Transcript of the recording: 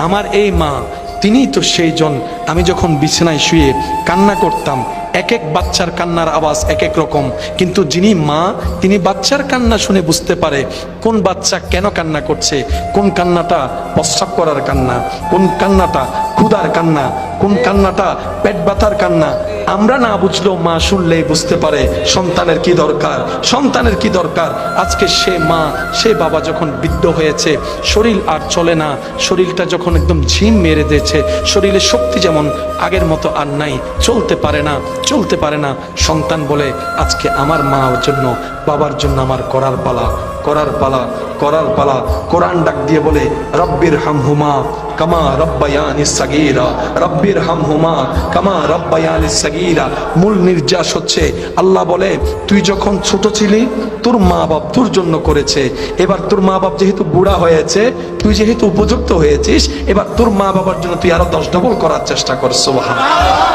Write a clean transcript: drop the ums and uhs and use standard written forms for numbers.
আমার এই মা তিনিই তো সেই জন। আমি যখন বিছানায় শুয়ে কান্না করতাম, এক এক বাচ্চার কান্নার আওয়াজ এক এক রকম, কিন্তু যিনি মা তিনি বাচ্চার কান্না শুনে বুঝতে পারে কোন বাচ্চা কেন কান্না করছে, কোন কান্নাটা প্রস্রাব করার কান্না, কোন কান্নাটা ক্ষুধার কান্না, কোন কান্নাটা পেট ব্যথার কান্না। আমরা না বুঝলেও মা শুনলেই বুঝতে পারে সন্তানের কি দরকার, সন্তানের কি দরকার। আজকে সে মা সে বাবা যখন বৃদ্ধ হয়েছে, শরীর আর চলে না, শরীরটা যখন একদম ঝিম মেরে দিয়েছে, শরীরে শক্তি যেমন আগের মতো আর নাই, চলতে পারে না, চলতে পারে না। সন্তান বলে আজকে আমার মার জন্য বাবার জন্য আমার করার পালা, করার পালা, করার পালা। কোরআন ডাক দিয়ে বলে রব্বির হামহুমা কামা রব্বায়ানি সাগীরা, রব্বির হামহুমা কামা রব্বায়ানি সাগীরা। মূল নির্যাস হচ্ছে আল্লাহ বলে তুই যখন ছোট ছিলি তোর মা বাপ তোর জন্য করেছে, এবার তোর মা বাপ যেহেতু বুড়া হয়েছে, তুই যেহেতু উপযুক্ত হয়েছিস, এবার তোর মা বাবার জন্য তুই আরো 10 ডবল করার চেষ্টা কর। সুবহানাল্লাহ।